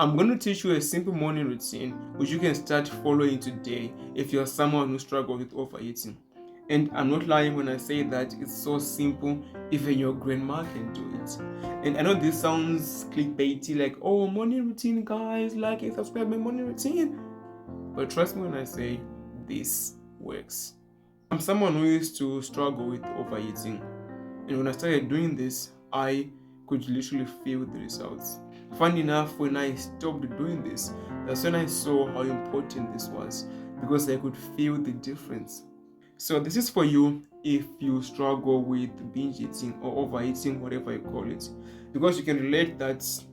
I'm going to teach you a simple morning routine which you can start following today if you're someone who struggles with overeating. And I'm not lying when I say that it's so simple, even your grandma can do it. And I know this sounds clickbaity, like, oh, morning routine, guys, like and subscribe my morning routine. But trust me when I say this works. I'm someone who used to struggle with overeating. And when I started doing this, I could literally feel the results. Funny enough, when I stopped doing this, that's when I saw how important this was because I could feel the difference. So, this is for you if you struggle with binge eating or overeating, whatever you call it, because you can relate that it's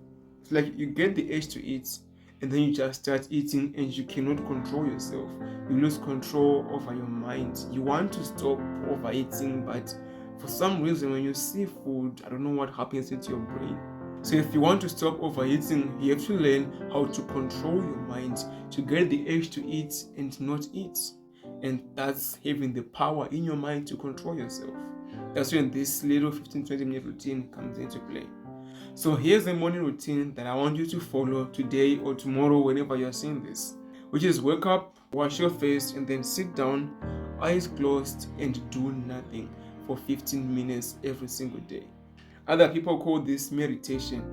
like you get the urge to eat and then you just start eating and you cannot control yourself. You lose control over your mind. You want to stop overeating, but for some reason, when you see food, I don't know what happens into your brain. So if you want to stop overeating, you have to learn how to control your mind to get the urge to eat and not eat. And that's having the power in your mind to control yourself. That's when this little 15-20 minute routine comes into play. So here's the morning routine that I want you to follow today or tomorrow whenever you're seeing this, which is wake up, wash your face, and then sit down, eyes closed, and do nothing for 15 minutes every single day. Other people call this meditation,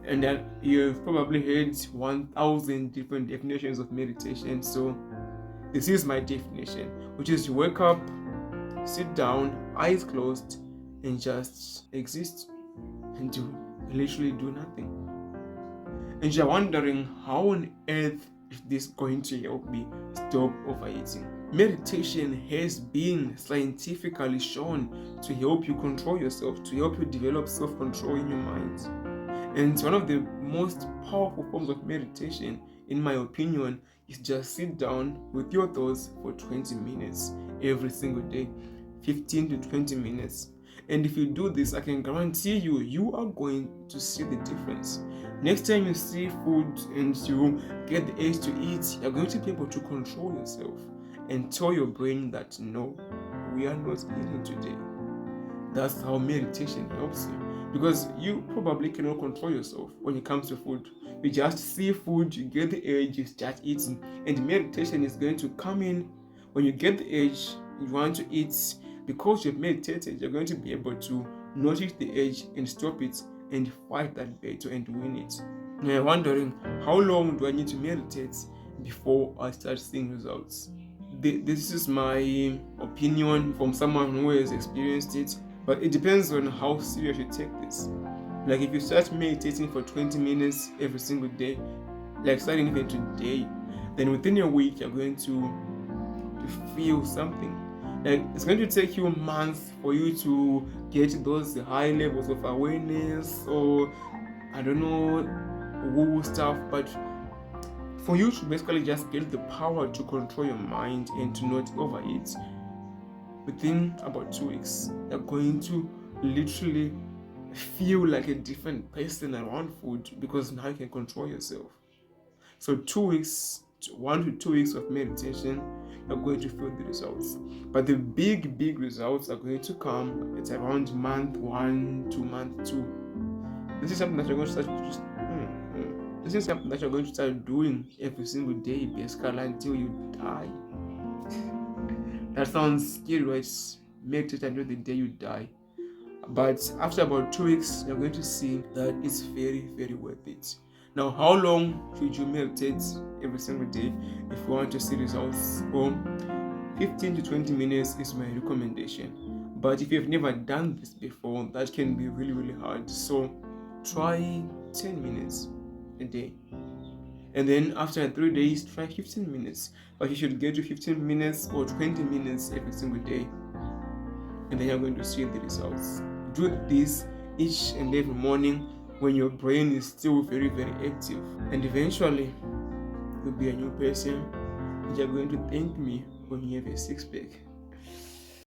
and then you've probably heard 1,000 different definitions of meditation. So this is my definition, which is you wake up, sit down, eyes closed, and just exist and literally do nothing. And you're wondering, how on earth is this going to help me stop overeating? Meditation has been scientifically shown to help you control yourself, to help you develop self-control in your mind. And one of the most powerful forms of meditation, in my opinion, is just sit down with your thoughts for 20 minutes every single day, 15 to 20 minutes. And if you do this, I can guarantee you are going to see the difference. Next time you see food and you get the urge to eat, you're going to be able to control yourself and tell your brain that no, we are not eating today. That's how meditation helps you, because you probably cannot control yourself when it comes to food. You just see food, you get the urge, you start eating, and meditation is going to come in. When you get the urge, you want to eat, because you've meditated, you're going to be able to notice the urge and stop it and fight that battle and win it. Now you're wondering, how long do I need to meditate before I start seeing results? This is my opinion from someone who has experienced it, but it depends on how serious you take this. Like if you start meditating for 20 minutes every single day, like starting even today, then within a week you're going to feel something. Like it's going to take you months for you to get those high levels of awareness, or I don't know, woo stuff, but for you to basically just get the power to control your mind and to not overeat, within about 2 weeks, you're going to literally feel like a different person around food, because now you can control yourself. So 2 weeks, 1 to 2 weeks of meditation, you're going to feel the results. But the big results are going to come at around month 1 to month 2. This is something that you're going to start This is something that you're going to start doing every single day, basically, until you die. That sounds scary, right? Meditate until the day you die. But after about 2 weeks, you're going to see that it's very worth it. Now, how long should you meditate every single day if you want to see results? Well, 15 to 20 minutes is my recommendation. But if you've never done this before, that can be really hard. So try 10 minutes a day. And then after 3 days, try 15 minutes. But you should get to 15 minutes or 20 minutes every single day. And then you're going to see the results. Do this each and every morning when your brain is still very active. And eventually, you'll be a new person. And you're going to thank me when you have a six-pack.